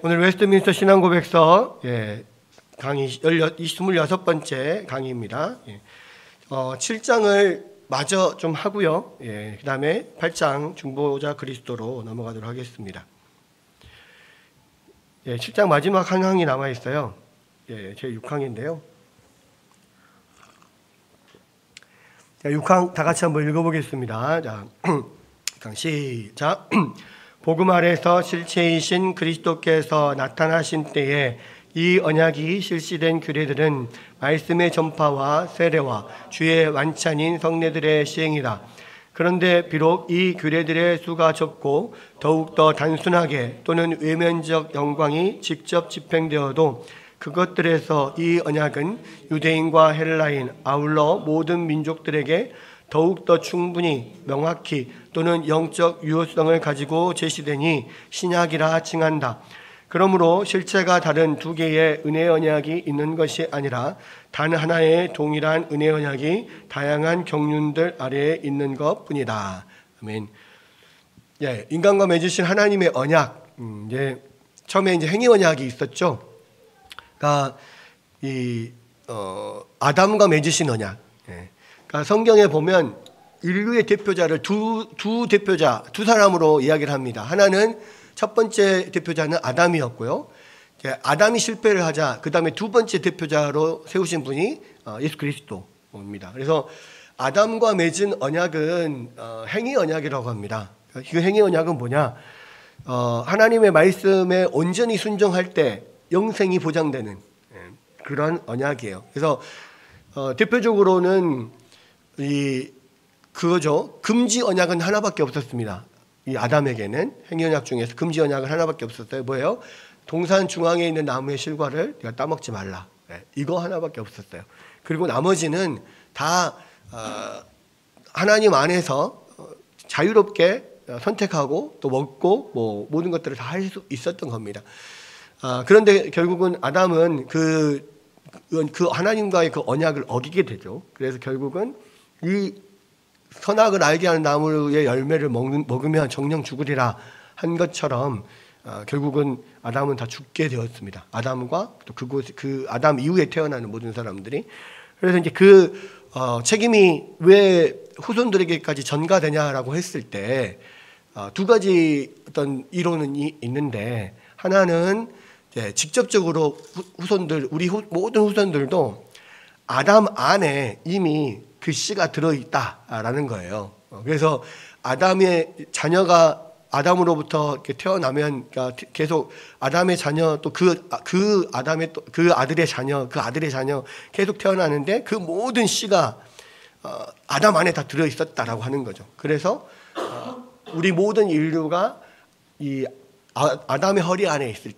오늘 웨스트민스터 신앙고백서 강의 26번째 강의입니다. 7장을 마저 좀 하고요. 그 다음에 8장 중보자 그리스도로 넘어가도록 하겠습니다. 7장 마지막 한 항이 남아있어요. 제 6항인데요. 6항 다 같이 한번 읽어보겠습니다. 자, 시작. 복음 아래서 실체이신 그리스도께서 나타나신 때에 이 언약이 실시된 규례들은 말씀의 전파와 세례와 주의 완찬인 성례들의 시행이다. 그런데 비록 이 규례들의 수가 적고 더욱더 단순하게 또는 외면적 영광이 직접 집행되어도 그것들에서 이 언약은 유대인과 헬라인 아울러 모든 민족들에게 더욱더 충분히 명확히 또는 영적 유효성을 가지고 제시되니 신약이라 칭한다. 그러므로 실체가 다른 두 개의 은혜 언약이 있는 것이 아니라 단 하나의 동일한 은혜 언약이 다양한 경륜들 아래에 있는 것뿐이다. 아멘. 인간과 맺으신 하나님의 언약. 처음에 행위 언약이 있었죠. 그러니까 아담과 맺으신 언약. 그러니까 성경에 보면 인류의 대표자를 두 사람으로 이야기를 합니다. 하나는 첫 번째 대표자는 아담이었고요. 아담이 실패를 하자 그 다음에 두 번째 대표자로 세우신 분이 예수 그리스도입니다. 그래서 아담과 맺은 언약은 행위 언약이라고 합니다. 그 행위 언약은 뭐냐? 하나님의 말씀에 온전히 순종할 때 영생이 보장되는 그런 언약이에요. 그래서 대표적으로는 그거죠. 금지 언약은 하나밖에 없었습니다. 이 아담에게는 행위 언약 중에서 금지 언약은 하나밖에 없었어요. 뭐예요? 동산 중앙에 있는 나무의 실과를 네가 따먹지 말라. 이거 하나밖에 없었어요. 그리고 나머지는 다 하나님 안에서 자유롭게 선택하고 또 먹고 모든 것들을 다 할 수 있었던 겁니다. 그런데 결국은 아담은 그 하나님과의 그 언약을 어기게 되죠. 그래서 결국은 이 선악을 알게 하는 나무의 열매를 먹으면 정령 죽으리라 한 것처럼 결국은 아담은 다 죽게 되었습니다. 아담과 또 그 아담 이후에 태어나는 모든 사람들이. 그래서 이제 책임이 왜 후손들에게까지 전가되냐라고 했을 때 두 가지 어떤 이론은 있는데, 하나는 직접적으로 우리 모든 후손들도 아담 안에 이미 그 씨가 들어있다라는 거예요. 그래서 아담의 자녀가 아담으로부터 이렇게 태어나면, 그러니까 계속 아담의 자녀 또 그 아담의 또 그 아들의 자녀 계속 태어나는데 그 모든 씨가 아담 안에 다 들어있었다라고 하는 거죠. 그래서 우리 모든 인류가 이 아담의 허리에 있을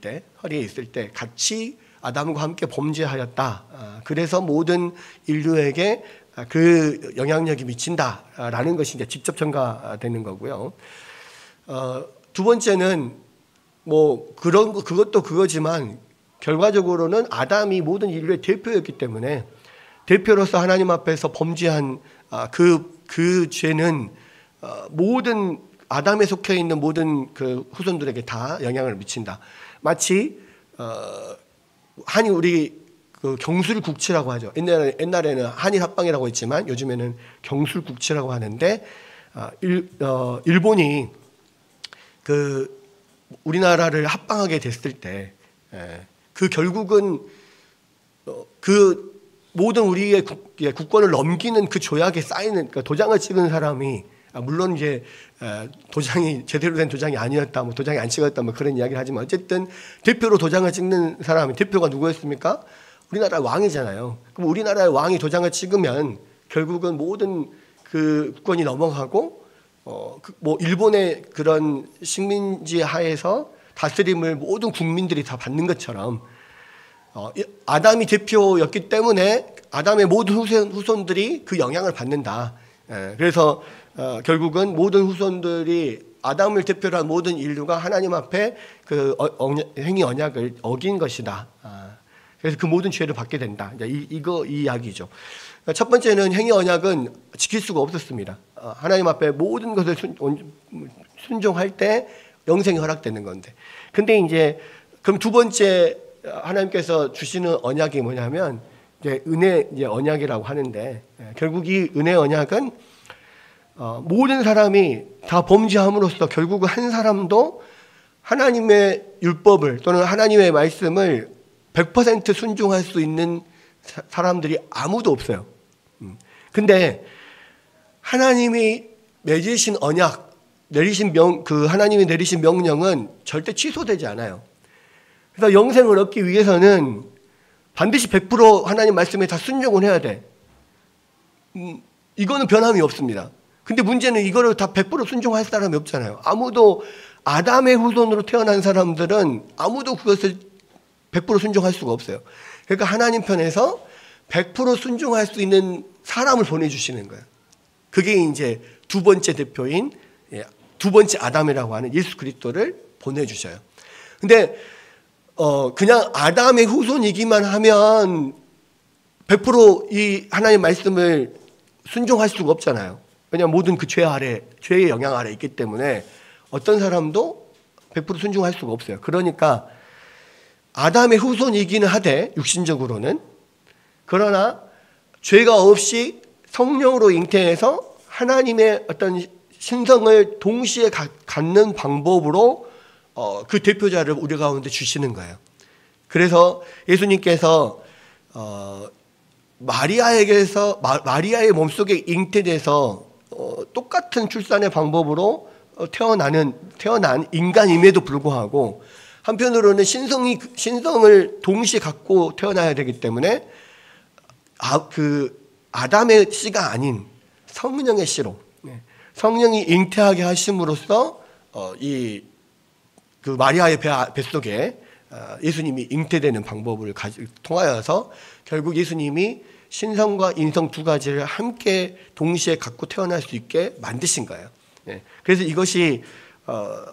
때 같이 아담과 함께 범죄하였다. 그래서 모든 인류에게 그 영향력이 미친다라는 것이 이제 직접 전가되는 거고요. 두 번째는 그것도 그거지만 결과적으로는 아담이 모든 인류의 대표였기 때문에 대표로서 하나님 앞에서 범죄한 그 죄는 모든 아담에 속해 있는 모든 그 후손들에게 다 영향을 미친다. 마치 우리 그 경술국치라고 하죠. 옛날에는 한일 합방이라고 했지만 요즘에는 경술국치라고 하는데, 일본이 그 우리나라를 합방하게 됐을 때 그 결국은 그 모든 우리의 국권을 넘기는 그 조약에 쌓이는, 그러니까 도장을 찍은 사람이, 물론 이제 도장이 제대로 된 도장이 아니었다, 도장이 안 찍었다, 그런 이야기를 하지만 어쨌든 대표로 도장을 찍는 사람이, 대표가 누구였습니까? 우리나라 왕이잖아요. 그럼 우리나라의 왕이 도장을 찍으면 결국은 모든 그 국권이 넘어가고 일본의 그런 식민지 하에서 다스림을 모든 국민들이 다 받는 것처럼 아담이 대표였기 때문에 아담의 모든 후손들이 그 영향을 받는다. 그래서 결국은 모든 후손들이 아담을 대표로 한 모든 인류가 하나님 앞에 그 행위 언약을 어긴 것이다. 그래서 그 모든 죄를 받게 된다. 이 이야기죠. 첫 번째는 행위 언약은 지킬 수가 없었습니다. 하나님 앞에 모든 것을 순종할 때 영생이 허락되는 건데. 근데 이제 그럼 두 번째 하나님께서 주시는 언약이 뭐냐면 이제 은혜 이제 언약이라고 하는데, 결국 이 은혜 언약은 모든 사람이 다 범죄함으로써 결국은 한 사람도 하나님의 율법을 또는 하나님의 말씀을 100% 순종할 수 있는 사람들이 아무도 없어요. 근데 하나님이 맺으신 언약, 하나님이 내리신 명령은 절대 취소되지 않아요. 그래서 영생을 얻기 위해서는 반드시 100% 하나님 말씀에 다 순종을 해야 돼. 이거는 변함이 없습니다. 근데 문제는 이거를 다 100% 순종할 사람이 없잖아요. 아무도 아담의 후손으로 태어난 사람들은 아무도 그것을 100% 순종할 수가 없어요. 그러니까 하나님 편에서 100% 순종할 수 있는 사람을 보내주시는 거예요. 그게 이제 두 번째 대표인 두 번째 아담이라고 하는 예수 그리스도를 보내주셔요. 근데 그냥 아담의 후손이기만 하면 100% 하나님 말씀을 순종할 수가 없잖아요. 왜냐하면 모든 그 죄의 영향 아래 있기 때문에 어떤 사람도 100% 순종할 수가 없어요. 그러니까 아담의 후손이기는 하되 육신적으로는, 그러나 죄가 없이 성령으로 잉태해서 하나님의 어떤 신성을 동시에 갖는 방법으로 그 대표자를 우리 가운데 주시는 거예요. 그래서 예수님께서 마리아의 몸속에 잉태돼서 똑같은 출산의 방법으로 태어난 인간임에도 불구하고 한편으로는 신성을 동시에 갖고 태어나야 되기 때문에 아담의 씨가 아닌 성령의 씨로, 성령이 잉태하게 하심으로써 그 마리아의 뱃속에 예수님이 잉태되는 방법을 통하여서 결국 예수님이 신성과 인성 두 가지를 함께 동시에 갖고 태어날 수 있게 만드신 거예요. 그래서 이것이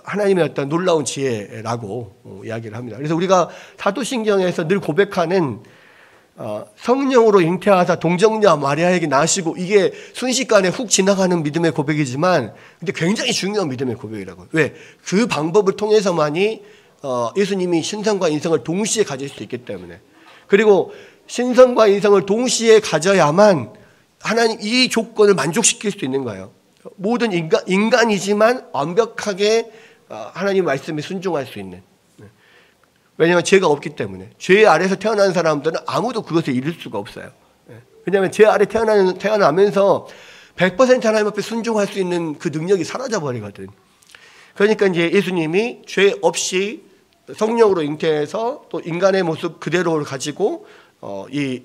하나님의 어떤 놀라운 지혜라고 이야기를 합니다. 그래서 우리가 사도신경에서 늘 고백하는 성령으로 잉태하사 동정녀 마리아에게 낳으시고, 이게 순식간에 훅 지나가는 믿음의 고백이지만 근데 굉장히 중요한 믿음의 고백이라고요. 왜? 그 방법을 통해서만이 예수님이 신성과 인성을 동시에 가질 수 있기 때문에. 그리고 신성과 인성을 동시에 가져야만 하나님 이 조건을 만족시킬 수 있는 거예요. 모든 인간이지만 완벽하게 하나님 말씀에 순종할 수 있는. 왜냐하면 죄가 없기 때문에. 죄 아래서 태어난 사람들은 아무도 그것을 이룰 수가 없어요. 왜냐하면 죄 아래 태어나면서 100% 하나님 앞에 순종할 수 있는 그 능력이 사라져버리거든. 그러니까 이제 예수님이 죄 없이 성령으로 잉태해서 또 인간의 모습 그대로를 가지고 이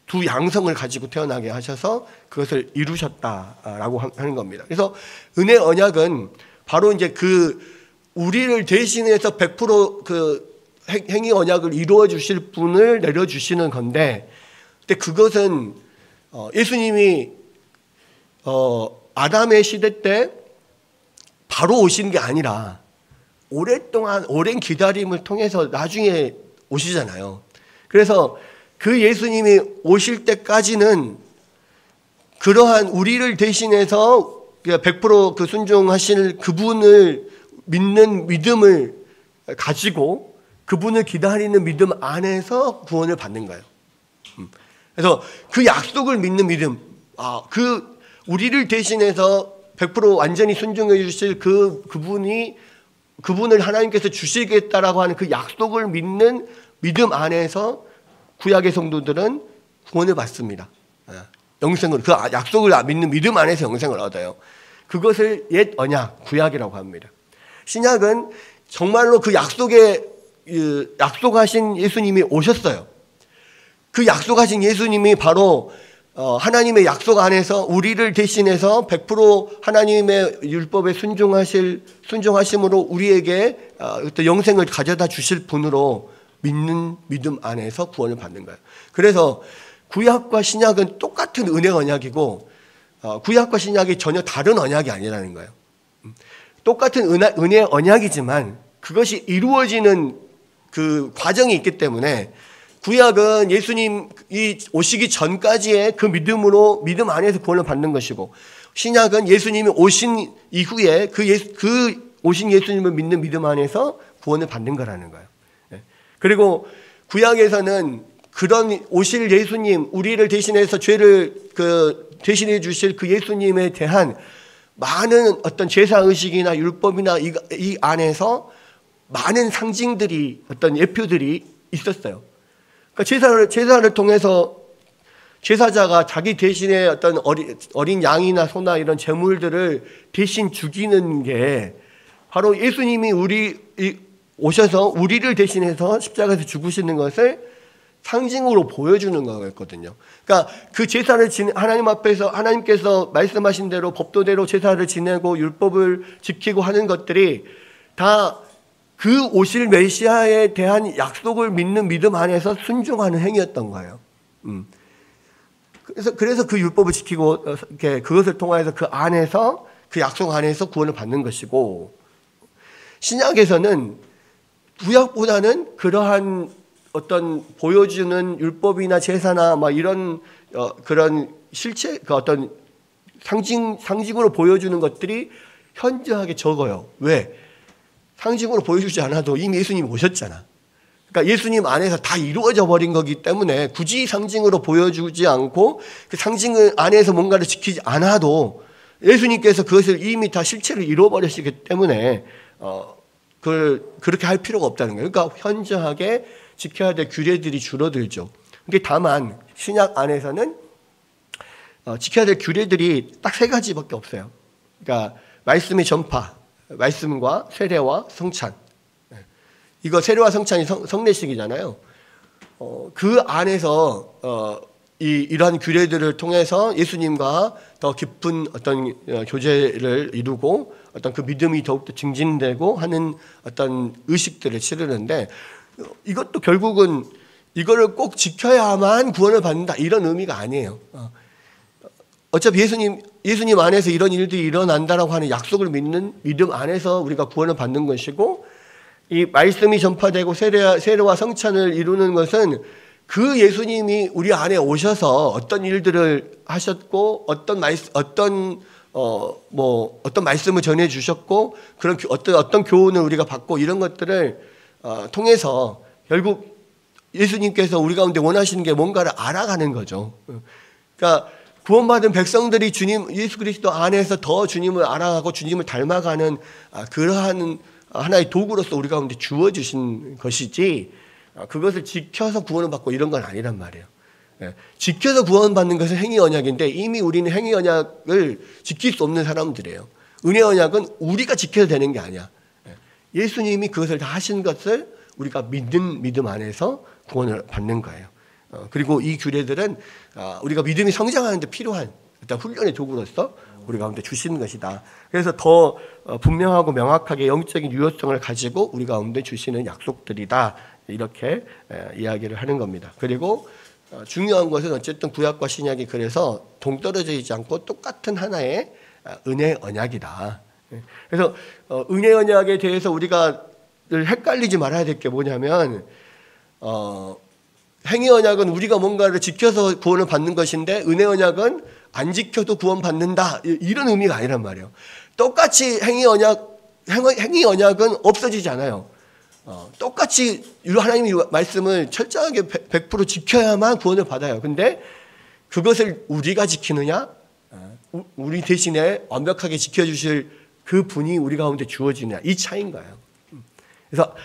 두 양성을 가지고 태어나게 하셔서 그것을 이루셨다라고 하는 겁니다. 그래서 은혜 언약은 바로 이제 우리를 대신해서 100% 행위 언약을 이루어 주실 분을 내려주시는 건데, 근데 그것은 예수님이 아담의 시대 때 바로 오신 게 아니라 오랜 기다림을 통해서 나중에 오시잖아요. 그래서 그 예수님이 오실 때까지는 그러한 우리를 대신해서 100% 그 순종하실 그분을 믿는 믿음을 가지고 그분을 기다리는 믿음 안에서 구원을 받는 거예요. 그래서 그 약속을 믿는 믿음, 우리를 대신해서 100% 완전히 순종해 주실 그분을 하나님께서 주시겠다라고 하는 그 약속을 믿는 믿음 안에서 구약의 성도들은 구원을 받습니다. 영생을, 그 약속을 믿는 믿음 안에서 영생을 얻어요. 그것을 옛 언약, 구약이라고 합니다. 신약은 정말로 그 약속하신 예수님이 오셨어요. 그 약속하신 예수님이 바로 하나님의 약속 안에서 우리를 대신해서 100% 하나님의 율법에 순종하심으로 우리에게 영생을 가져다 주실 분으로 믿는 믿음 안에서 구원을 받는 거예요. 그래서 구약과 신약은 똑같은 은혜 언약이고 구약과 신약이 전혀 다른 언약이 아니라는 거예요. 똑같은 은혜 언약이지만 그것이 이루어지는 그 과정이 있기 때문에 구약은 예수님이 오시기 전까지의 그 믿음 안에서 구원을 받는 것이고, 신약은 예수님이 오신 이후에 그 오신 예수님을 믿는 믿음 안에서 구원을 받는 거라는 거예요. 그리고 구약에서는 그런 오실 예수님, 우리를 대신해서 죄를 대신해 주실 그 예수님에 대한 많은 어떤 제사 의식이나 율법이나 이 안에서 많은 상징들이, 어떤 예표들이 있었어요. 그러니까 제사를 통해서 제사자가 자기 대신에 어떤 어린 양이나 소나 이런 제물들을 대신 죽이는 게 바로 예수님이 오셔서 우리를 대신해서 십자가에서 죽으시는 것을 상징으로 보여주는 거였거든요. 그러니까 그 제사를 하나님 앞에서 하나님께서 말씀하신 대로 법도대로 제사를 지내고 율법을 지키고 하는 것들이 다 그 오실 메시아에 대한 약속을 믿는 믿음 안에서 순종하는 행위였던 거예요. 그래서 그 율법을 지키고 그것을 통해서 그 안에서 그 약속 안에서 구원을 받는 것이고, 신약에서는 구약보다는 그러한 어떤 보여주는 율법이나 제사나 막 이런 그런 실체, 그 어떤 상징으로 보여주는 것들이 현저하게 적어요. 왜? 상징으로 보여주지 않아도 이미 예수님이 오셨잖아. 그러니까 예수님 안에서 다 이루어져 버린 거기 때문에 굳이 상징으로 보여주지 않고 그 상징을 안에서 뭔가를 지키지 않아도 예수님께서 그것을 이미 다 실체를 이루어버리시기 때문에 그렇게 할 필요가 없다는 거예요. 그러니까 현저하게 지켜야 될 규례들이 줄어들죠. 이게 다만 신약 안에서는 지켜야 될 규례들이 딱 세 가지밖에 없어요. 그러니까 말씀의 전파, 말씀과 세례와 성찬. 이거 세례와 성찬이 성례식이잖아요. 그 안에서 이러한 규례들을 통해서 예수님과 더 깊은 어떤 교제를 이루고 어떤 그 믿음이 더욱더 증진되고 하는 어떤 의식들을 치르는데, 이것도 결국은 이거를 꼭 지켜야만 구원을 받는다 이런 의미가 아니에요. 어차피 예수님 안에서 이런 일들이 일어난다라고 하는 약속을 믿는 믿음 안에서 우리가 구원을 받는 것이고, 이 말씀이 전파되고 세례와 성찬을 이루는 것은 그 예수님이 우리 안에 오셔서 어떤 일들을 하셨고 어떤 말씀을 전해 주셨고 그런 어떤 교훈을 우리가 받고 이런 것들을 통해서 결국 예수님께서 우리 가운데 원하시는 게 뭔가를 알아가는 거죠. 그러니까 구원받은 백성들이 예수 그리스도 안에서 더 주님을 알아가고 주님을 닮아가는 그러한 하나의 도구로서 우리 가운데 주어주신 것이지, 그것을 지켜서 구원을 받고 이런 건 아니란 말이에요. 지켜서 구원받는 것은 행위 언약인데 이미 우리는 행위 언약을 지킬 수 없는 사람들이에요. 은혜 언약은 우리가 지켜야 되는 게 아니야. 예수님이 그것을 다 하신 것을 우리가 믿는 믿음 안에서 구원을 받는 거예요. 그리고 이 규례들은 우리가 믿음이 성장하는 데 필요한 일단 훈련의 도구로서 우리 가운데 주시는 것이다. 그래서 더 분명하고 명확하게 영적인 유효성을 가지고 우리 가운데 주시는 약속들이다. 이렇게 이야기를 하는 겁니다. 그리고 중요한 것은 어쨌든 구약과 신약이 그래서 동떨어져 있지 않고 똑같은 하나의 은혜 언약이다. 그래서 은혜 언약에 대해서 우리가 늘 헷갈리지 말아야 될 게 뭐냐면, 행위 언약은 우리가 뭔가를 지켜서 구원을 받는 것인데 은혜 언약은 안 지켜도 구원 받는다 이런 의미가 아니란 말이에요. 똑같이 행위 언약은 없어지지 않아요. 똑같이 하나님의 말씀을 철저하게 100% 지켜야만 구원을 받아요. 근데 그것을 우리가 지키느냐, 우리 대신에 완벽하게 지켜주실 그 분이 우리 가운데 주어지느냐, 이 차이인 거예요. 그래서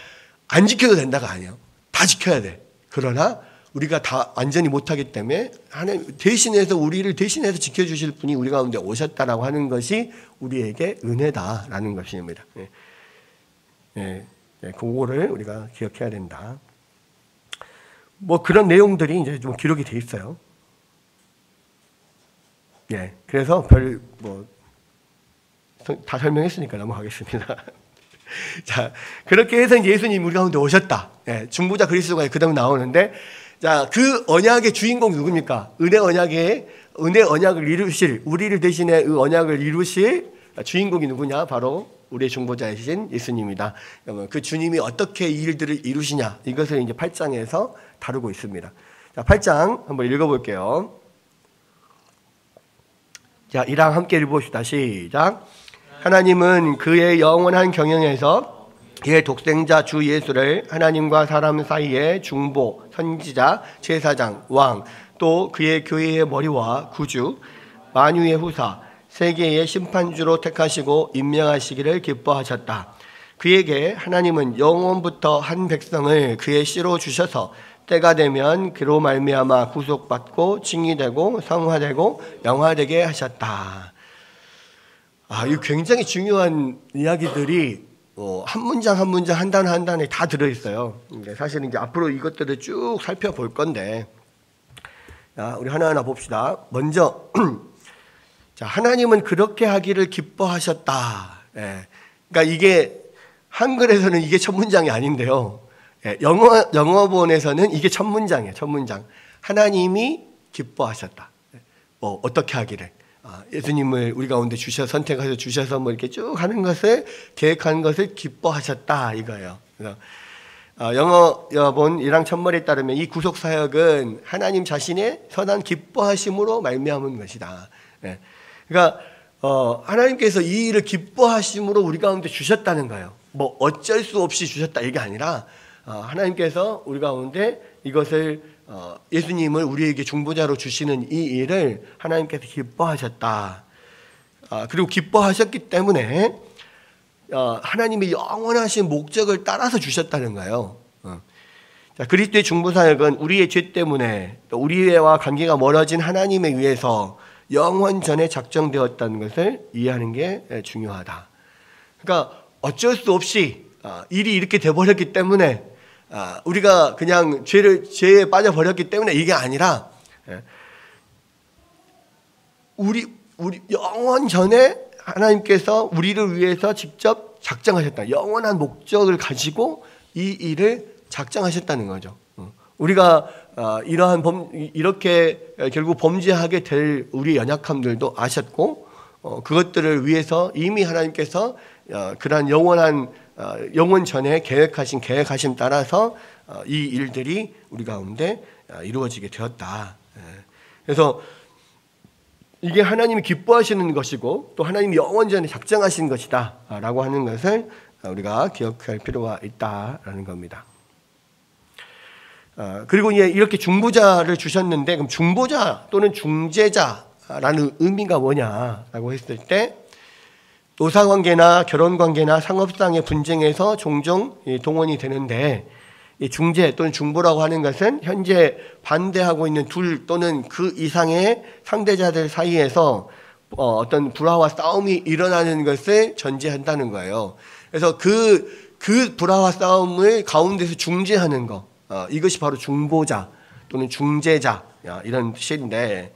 안 지켜도 된다가 아니에요. 다 지켜야 돼. 그러나 우리가 다 완전히 못하기 때문에 하나님 대신해서 우리를 대신해서 지켜주실 분이 우리 가운데 오셨다라고 하는 것이 우리에게 은혜다라는 것입니다. 그거를 우리가 기억해야 된다. 뭐 그런 내용들이 이제 좀 기록이 돼 있어요. 그래서 다 설명했으니까 넘어가겠습니다. 자, 그렇게 해서 이제 예수님이 우리 가운데 오셨다. 중보자 그리스도가 그다음 나오는데, 자, 그 언약의 주인공이 누굽니까? 은혜 언약을 이루실, 우리를 대신해 그 언약을 이루실 주인공이 누구냐? 바로 우리의 중보자이신 예수님이다. 그 주님이 어떻게 이 일들을 이루시냐? 이것을 이제 8장에서 다루고 있습니다. 자, 8장 한번 읽어볼게요. 자, 이랑 함께 읽어봅시다. 시작. 하나님은 그의 영원한 경영에서 이에 독생자 주 예수를 하나님과 사람 사이의 중보, 선지자, 제사장, 왕, 또 그의 교회의 머리와 구주, 만유의 후사, 세계의 심판주로 택하시고 임명하시기를 기뻐하셨다. 그에게 하나님은 영원부터 한 백성을 그의 씨로 주셔서 때가 되면 그로 말미암아 구속받고 칭의되고 성화되고 영화되게 하셨다. 이 굉장히 중요한 이야기들이 한 문장 한 문장 한 단어 한 단어에 다 들어있어요. 사실은 이제 앞으로 이것들을 쭉 살펴볼 건데, 우리 하나하나 봅시다. 먼저 자, 하나님은 그렇게 하기를 기뻐하셨다. 그러니까 이게 한글에서는 이게 첫 문장이 아닌데요. 영어본에서는 이게 첫 문장이에요. 첫 문장. 하나님이 기뻐하셨다. 어떻게 하기를. 예수님을 우리 가운데 선택해서 주셔서 뭐 이렇게 쭉 하는 것을, 계획하는 것을 기뻐하셨다. 이거예요. 그래서 영어본 1항 첫머리에 따르면 이 구속사역은 하나님 자신의 선한 기뻐하심으로 말미암은 것이다. 그러니까 하나님께서 이 일을 기뻐하심으로 우리 가운데 주셨다는 거예요. 뭐 어쩔 수 없이 주셨다 이게 아니라 하나님께서 우리 가운데 이것을 예수님을 우리에게 중보자로 주시는 이 일을 하나님께서 기뻐하셨다. 그리고 기뻐하셨기 때문에 하나님의 영원하신 목적을 따라서 주셨다는 거예요. 자, 그리스도의 중보사역은 우리의 죄 때문에 또 우리와 관계가 멀어진 하나님에 의해서 영원 전에 작정되었다는 것을 이해하는 게 중요하다. 그러니까 어쩔 수 없이 일이 이렇게 돼버렸기 때문에 우리가 그냥 죄에 빠져버렸기 때문에 이게 아니라 우리 영원 전에 하나님께서 우리를 위해서 직접 작정하셨다. 영원한 목적을 가지고 이 일을 작정하셨다는 거죠. 우리가 이렇게 결국 범죄하게 될 우리 연약함들도 아셨고, 그것들을 위해서 이미 하나님께서 그러한 영원 전에 계획하심 따라서 이 일들이 우리 가운데 이루어지게 되었다. 그래서 이게 하나님이 기뻐하시는 것이고 또 하나님이 영원 전에 작정하신 것이다 라고 하는 것을 우리가 기억할 필요가 있다라는 겁니다. 그리고 이렇게 중보자를 주셨는데, 그럼 중보자 또는 중재자라는 의미가 뭐냐라고 했을 때, 노사관계나 결혼관계나 상업상의 분쟁에서 종종 동원이 되는데, 이 중재 또는 중보라고 하는 것은 현재 반대하고 있는 둘 또는 그 이상의 상대자들 사이에서 어떤 불화와 싸움이 일어나는 것을 전제한다는 거예요. 그래서 그 불화와 싸움을 가운데서 중재하는 거, 이것이 바로 중보자 또는 중재자 이런 뜻인데,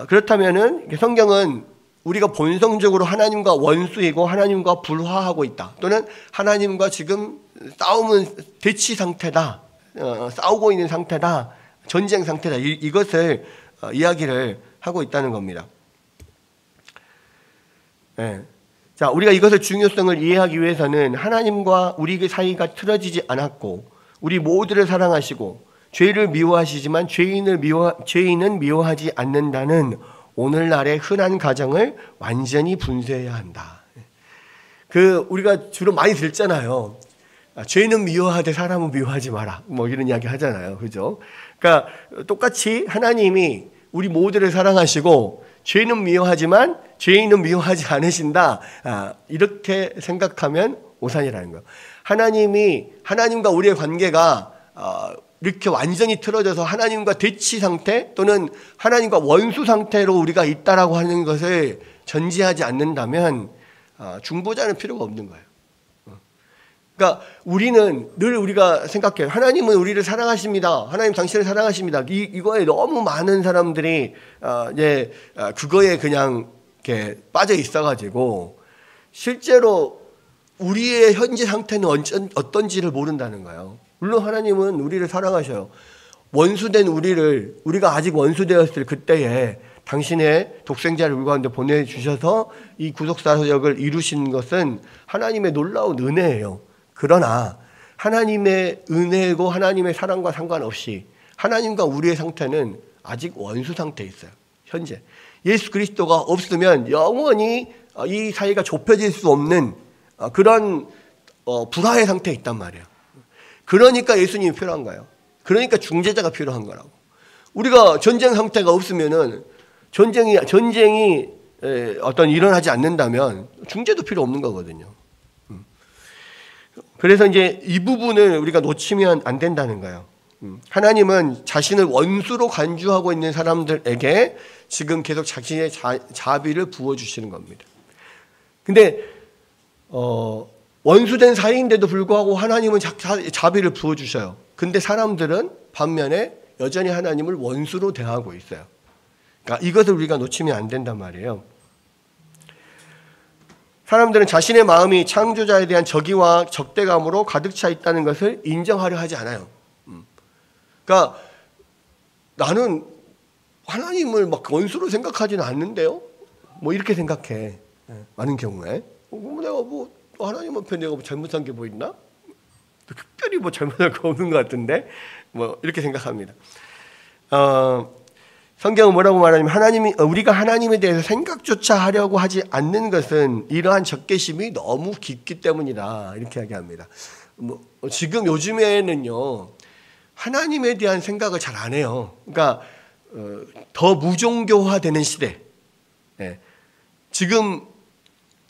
그렇다면은 성경은 우리가 본성적으로 하나님과 원수이고 하나님과 불화하고 있다, 또는 하나님과 지금 싸움은 대치 상태다, 싸우고 있는 상태다, 전쟁 상태다, 이것을 이야기를 하고 있다는 겁니다. 자, 우리가 이것의 중요성을 이해하기 위해서는 하나님과 우리 사이가 틀어지지 않았고 우리 모두를 사랑하시고 죄를 미워하시지만 죄인은 미워하지 않는다는 오늘날의 흔한 가정을 완전히 분쇄해야 한다. 우리가 주로 많이 듣잖아요. 죄는 미워하되 사람은 미워하지 마라. 뭐 이런 이야기 하잖아요. 그죠? 그러니까 똑같이 하나님이 우리 모두를 사랑하시고 죄는 미워하지만 죄인은 미워하지 않으신다. 이렇게 생각하면 오산이라는 거예요. 하나님과 우리의 관계가 이렇게 완전히 틀어져서 하나님과 대치 상태 또는 하나님과 원수 상태로 우리가 있다라고 하는 것을 전제하지 않는다면 중보자는 필요가 없는 거예요. 그러니까 우리가 생각해요. 하나님은 우리를 사랑하십니다. 하나님 당신을 사랑하십니다. 이거에 너무 많은 사람들이 그거에 그냥 이렇게 빠져 있어가지고 실제로 우리의 현재 상태는 어떤지를 모른다는 거예요. 물론 하나님은 우리를 사랑하셔요. 원수된 우리가 아직 원수되었을 그때에 당신의 독생자를 우리 가운데 보내주셔서 이 구속사역을 이루신 것은 하나님의 놀라운 은혜예요. 그러나 하나님의 은혜고 하나님의 사랑과 상관없이 하나님과 우리의 상태는 아직 원수 상태에 있어요. 현재 예수 그리스도가 없으면 영원히 이 사이가 좁혀질 수 없는 그런 불화의 상태에 있단 말이에요. 그러니까 예수님이 필요한 거예요. 그러니까 중재자가 필요한 거라고. 우리가 전쟁 상태가 없으면은 전쟁이 일어나지 않는다면 중재도 필요 없는 거거든요. 그래서 이제 이 부분을 우리가 놓치면 안 된다는 거예요. 하나님은 자신을 원수로 간주하고 있는 사람들에게 지금 계속 자신의 자비를 부어주시는 겁니다. 근데 원수된 사이인데도 불구하고 하나님은 자비를 부어주셔요. 근데 사람들은 반면에 여전히 하나님을 원수로 대하고 있어요. 그러니까 이것을 우리가 놓치면 안 된단 말이에요. 사람들은 자신의 마음이 창조자에 대한 적의와 적대감으로 가득 차 있다는 것을 인정하려 하지 않아요. 그러니까 나는 하나님을 막 원수로 생각하지는 않는데요. 뭐 이렇게 생각해. 많은 경우에. 내가 뭐 하나님 앞에 내가 뭐 잘못한 게 뭐 있나? 특별히 뭐 잘못할 거 없는 것 같은데 뭐 이렇게 생각합니다. 성경은 뭐라고 말하냐면 우리가 하나님에 대해서 생각조차 하려고 하지 않는 것은 이러한 적개심이 너무 깊기 때문이다 이렇게 이야기합니다. 지금 요즘에는요 하나님에 대한 생각을 잘 안 해요. 그러니까 더 무종교화되는 시대. 지금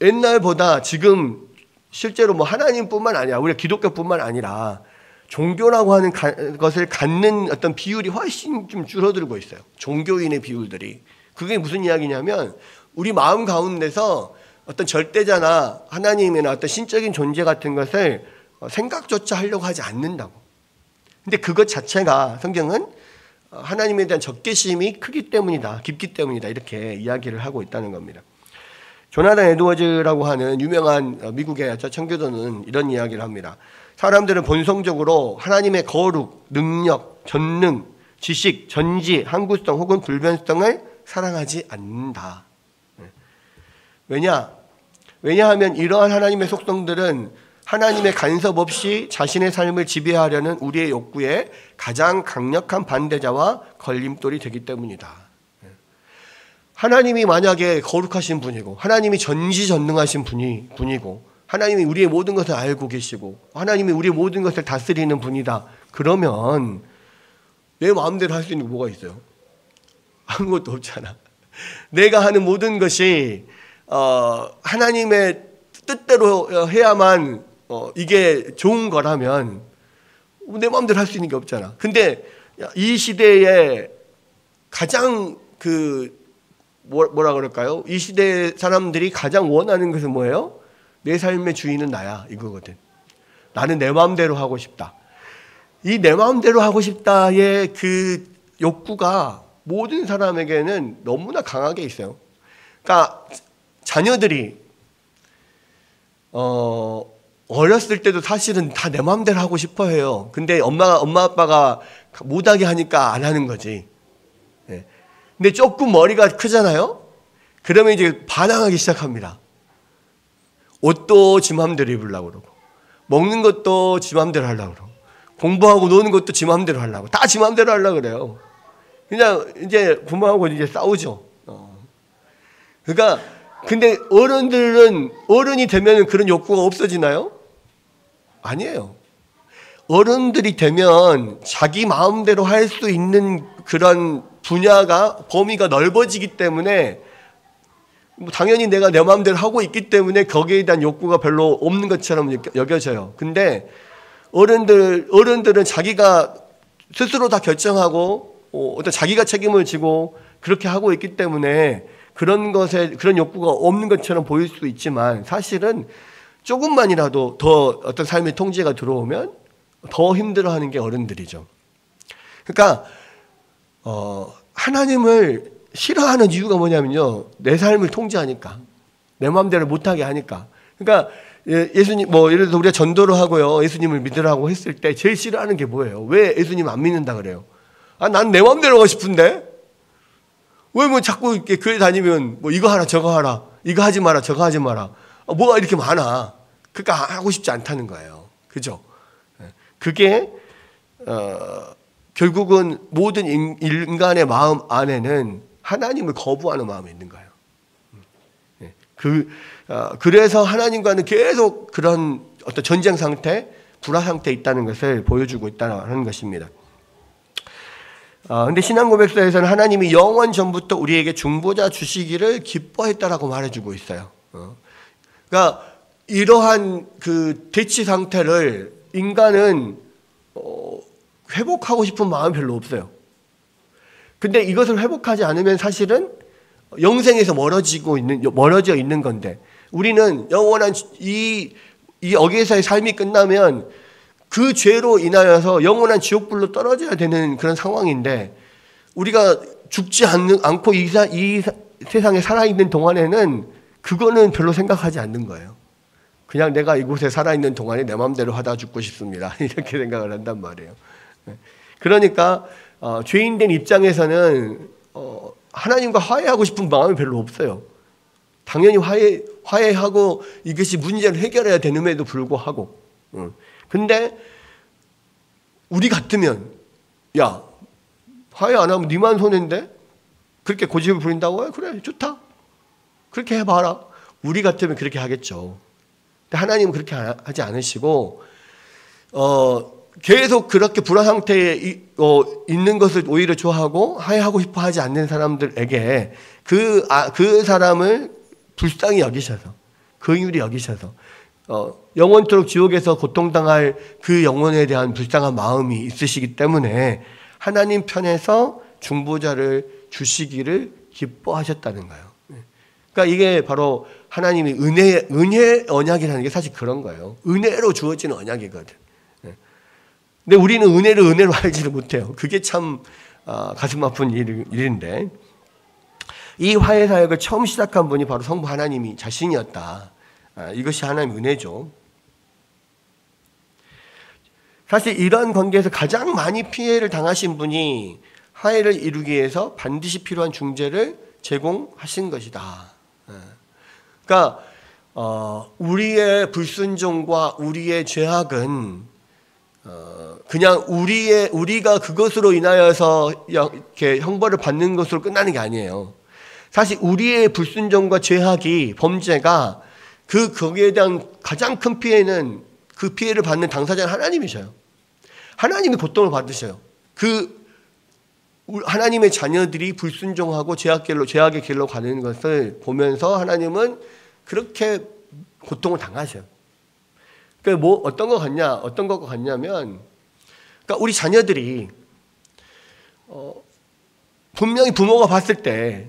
옛날보다 지금 실제로 뭐 하나님뿐만 아니라 우리 기독교뿐만 아니라 종교라고 하는 것을 갖는 어떤 비율이 훨씬 좀 줄어들고 있어요. 종교인의 비율들이. 그게 무슨 이야기냐면 우리 마음 가운데서 어떤 절대자나 하나님이나 어떤 신적인 존재 같은 것을 생각조차 하려고 하지 않는다고. 근데 그것 자체가 성경은 하나님에 대한 적개심이 크기 때문이다, 깊기 때문이다 이렇게 이야기를 하고 있다는 겁니다. 조나단 에드워즈라고 하는 유명한 미국의 청교도는 이런 이야기를 합니다. 사람들은 본성적으로 하나님의 거룩, 능력, 전능, 지식, 전지, 항구성 혹은 불변성을 사랑하지 않는다. 왜냐하면 이러한 하나님의 속성들은 하나님의 간섭 없이 자신의 삶을 지배하려는 우리의 욕구에 가장 강력한 반대자와 걸림돌이 되기 때문이다. 하나님이 만약에 거룩하신 분이고 하나님이 전지전능하신 분이고 하나님이 우리의 모든 것을 알고 계시고 하나님이 우리의 모든 것을 다스리는 분이다. 그러면 내 마음대로 할 수 있는 게 뭐가 있어요? 아무것도 없잖아. 내가 하는 모든 것이 하나님의 뜻대로 해야만 이게 좋은 거라면 내 마음대로 할 수 있는 게 없잖아. 근데 이 시대에 가장 뭐라 그럴까요? 이 시대 사람들이 가장 원하는 것은 뭐예요? 내 삶의 주인은 나야 이거거든. 나는 내 마음대로 하고 싶다. 이 내 마음대로 하고 싶다의 그 욕구가 모든 사람에게는 너무나 강하게 있어요. 그러니까 자녀들이 어렸을 때도 사실은 다 내 마음대로 하고 싶어 해요. 근데 엄마 아빠가 못하게 하니까 안 하는 거지. 근데 조금 머리가 크잖아요. 그러면 이제 반항하기 시작합니다. 옷도 지 마음대로 입으려고 그러고 먹는 것도 지 마음대로 하려고 그러고 공부하고 노는 것도 지 마음대로 하려고 다 지 마음대로 하려고 그래요. 그냥 이제 부모하고 이제 싸우죠. 그러니까 근데 어른이 되면 그런 욕구가 없어지나요? 아니에요. 어른들이 되면 자기 마음대로 할 수 있는 그런 범위가 넓어지기 때문에 당연히 내가 내 마음대로 하고 있기 때문에 거기에 대한 욕구가 별로 없는 것처럼 여겨져요. 근데 어른들은 자기가 스스로 다 결정하고 어떤 자기가 책임을 지고 그렇게 하고 있기 때문에 그런 욕구가 없는 것처럼 보일 수 있지만 사실은 조금만이라도 더 어떤 삶의 통제가 들어오면 더 힘들어하는 게 어른들이죠. 그러니까 하나님을 싫어하는 이유가 뭐냐면요, 내 삶을 통제하니까, 내 마음대로 못하게 하니까. 그러니까 예수님 예를 들어서 우리가 전도를 하고요, 예수님을 믿으라고 했을 때 제일 싫어하는 게 뭐예요? 왜 예수님 안 믿는다 그래요? 난 내 마음대로 하고 싶은데 왜 자꾸 이렇게 교회 다니면 이거 하라 저거 하라, 이거 하지 마라 저거 하지 마라, 뭐가 이렇게 많아. 그러니까 하고 싶지 않다는 거예요. 그죠? 그게 결국은 모든 인간의 마음 안에는 하나님을 거부하는 마음이 있는 거예요. 그래서 하나님과는 계속 그런 어떤 전쟁 상태, 불화 상태에 있다는 것을 보여주고 있다는 것입니다. 근데 신앙 고백서에서는 하나님이 영원 전부터 우리에게 중보자 주시기를 기뻐했다라고 말해주고 있어요. 그러니까 이러한 그 대치 상태를 인간은 회복하고 싶은 마음이 별로 없어요. 근데 이것을 회복하지 않으면 사실은 영생에서 멀어져 있는 건데, 우리는 영원한 이 여기에서의 삶이 끝나면 그 죄로 인하여서 영원한 지옥불로 떨어져야 되는 그런 상황인데, 우리가 죽지 않고 이 세상에 살아있는 동안에는 그거는 별로 생각하지 않는 거예요. 그냥 내가 이곳에 살아있는 동안에 내 마음대로 하다 죽고 싶습니다. 이렇게 생각을 한단 말이에요. 그러니까 죄인된 입장에서는 하나님과 화해하고 싶은 마음이 별로 없어요. 당연히 화해하고 이것이 문제를 해결해야 되는데도 불구하고. 근데 우리 같으면, 야, 화해 안 하면 니만 손해인데? 그렇게 고집을 부린다고? 그래, 좋다. 그렇게 해봐라. 우리 같으면 그렇게 하겠죠. 근데 하나님은 그렇게 하지 않으시고, 계속 그렇게 불화 상태에 있는 것을 오히려 좋아하고 화해하고 싶어 하지 않는 사람들에게 그 사람을 불쌍히 여기셔서, 긍휼히 여기셔서, 영원토록 지옥에서 고통당할 그 영혼에 대한 불쌍한 마음이 있으시기 때문에 하나님 편에서 중보자를 주시기를 기뻐하셨다는 거예요. 그러니까 이게 바로 하나님이 은혜 언약이라는 게 사실 그런 거예요. 은혜로 주어지는 언약이거든. 근데 우리는 은혜를 은혜로 알지를 못해요. 그게 참 가슴 아픈 일인데, 이 화해 사역을 처음 시작한 분이 바로 성부 하나님이 자신이었다. 이것이 하나님의 은혜죠. 사실 이런 관계에서 가장 많이 피해를 당하신 분이 화해를 이루기 위해서 반드시 필요한 중재를 제공하신 것이다. 그러니까 우리의 불순종과 우리의 죄악은 그냥 우리가 그것으로 인하여서 이렇게 형벌을 받는 것으로 끝나는 게 아니에요. 사실 우리의 불순종과 죄악이, 범죄가 거기에 대한 가장 큰 피해는, 그 피해를 받는 당사자는 하나님이셔요. 하나님이 고통을 받으셔요. 하나님의 자녀들이 불순종하고 죄악의 길로 가는 것을 보면서 하나님은 그렇게 고통을 당하셔요. 그러니까 어떤 것 같냐면, 그러니까 우리 자녀들이 분명히 부모가 봤을 때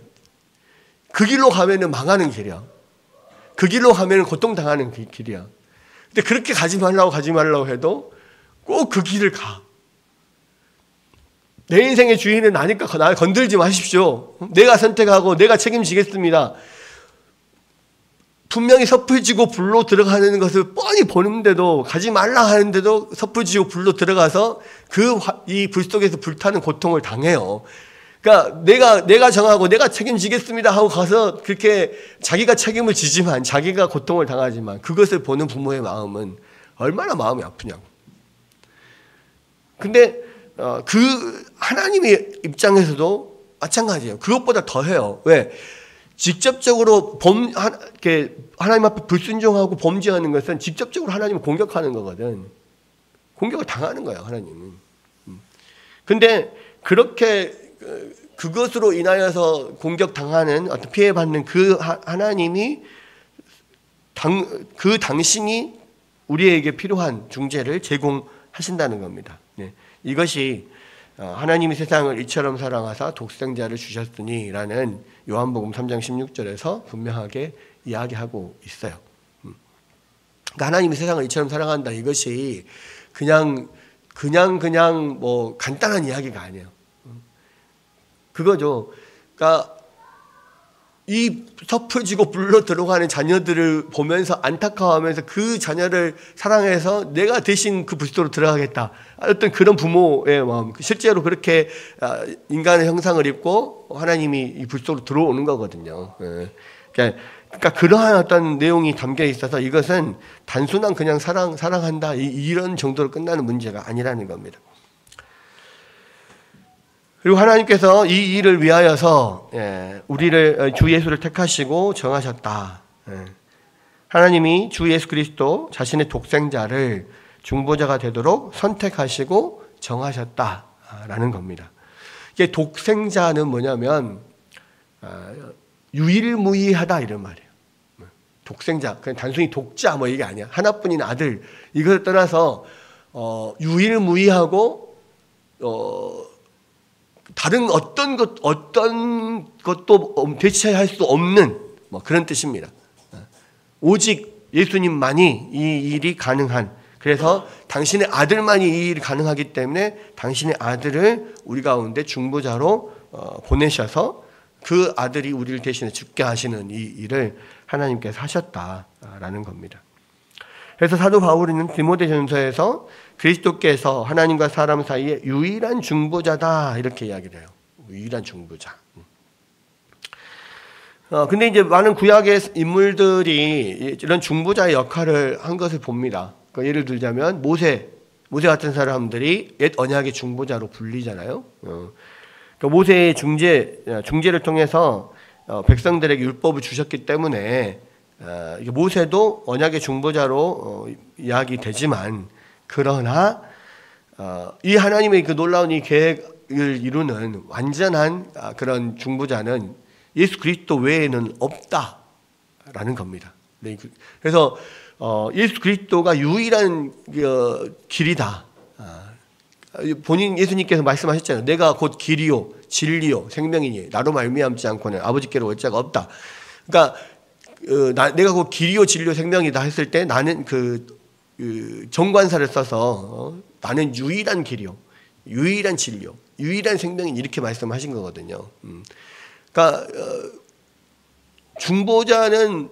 그 길로 가면은 망하는 길이야. 그 길로 가면은 고통당하는 길이야. 근데 그렇게 가지 말라고 해도 꼭 그 길을 가. 내 인생의 주인은 나니까 날 건들지 마십시오. 내가 선택하고 내가 책임지겠습니다. 분명히 섣불지고 불로 들어가는 것을 뻔히 보는데도, 가지 말라 하는데도 섣불지고 불로 들어가서 이 불 속에서 불타는 고통을 당해요. 그러니까 내가 정하고 내가 책임지겠습니다 하고 가서 그렇게 자기가 책임을 지지만, 자기가 고통을 당하지만, 그것을 보는 부모의 마음은 얼마나 마음이 아프냐고. 근데 하나님의 입장에서도 마찬가지예요. 그것보다 더해요. 왜? 직접적으로 하나님 앞에 불순종하고 범죄하는 것은 직접적으로 하나님을 공격하는 거거든. 공격을 당하는 거예요, 하나님은. 근데 그렇게 그것으로 인하여서 공격당하는, 어떤 피해받는 그 하나님이 당신이 우리에게 필요한 중재를 제공하신다는 겁니다. 이것이 하나님이 세상을 이처럼 사랑하사 독생자를 주셨으니 라는 요한복음 3장 16절에서 분명하게 이야기하고 있어요. 그러니까 하나님이 세상을 이처럼 사랑한다, 이것이 그냥 뭐 간단한 이야기가 아니에요. 그거죠. 그러니까 이 섣불지고 불로 들어가는 자녀들을 보면서 안타까워하면서 그 자녀를 사랑해서 내가 대신 그 불속으로 들어가겠다, 어떤 그런 부모의 마음, 실제로 그렇게 인간의 형상을 입고 하나님이 이 불속으로 들어오는 거거든요. 그러니까 그러한 어떤 내용이 담겨 있어서 이것은 단순한 그냥 사랑한다 이런 정도로 끝나는 문제가 아니라는 겁니다. 그리고 하나님께서 이 일을 위하여서 우리를 주 예수를 택하시고 정하셨다. 하나님이 주 예수 그리스도 자신의 독생자를 중보자가 되도록 선택하시고 정하셨다라는 겁니다. 이게 독생자는 뭐냐면 유일무이하다 이런 말이에요. 독생자, 그냥 단순히 독자 뭐 이게 아니야. 하나뿐인 아들. 이걸 떠나서 유일무이하고 다른 어떤 것도 대체할 수 없는 뭐 그런 뜻입니다. 오직 예수님만이 이 일이 가능한, 그래서 당신의 아들만이 이 일이 가능하기 때문에 당신의 아들을 우리 가운데 중보자로 보내셔서 그 아들이 우리를 대신해 죽게 하시는 이 일을 하나님께서 하셨다라는 겁니다. 그래서 사도 바울은 디모데전서에서 그리스도께서 하나님과 사람 사이에 유일한 중보자다 이렇게 이야기를 해요. 유일한 중보자. 근데 이제 많은 구약의 인물들이 이런 중보자의 역할을 한 것을 봅니다. 그러니까 예를 들자면 모세 같은 사람들이 옛 언약의 중보자로 불리잖아요. 그러니까 모세의 중재를 통해서 백성들에게 율법을 주셨기 때문에 모세도 언약의 중보자로 이야기되지만, 그러나 이 하나님의 그 놀라운 이 계획을 이루는 완전한 그런 중보자는 예수 그리스도 외에는 없다라는 겁니다. 그래서 예수 그리스도가 유일한 길이다. 본인 예수님께서 말씀하셨잖아요. 내가 곧 길이요 진리요 생명이니 나로 말미암지 않고는 아버지께로 올 자가 없다. 그러니까 내가 곧 길이요 진리요 생명이다 했을 때 나는 그 정관사를 써서 나는 유일한 길이요 유일한 진리요 유일한 생명이니 이렇게 말씀하신 거거든요. 그러니까 중보자는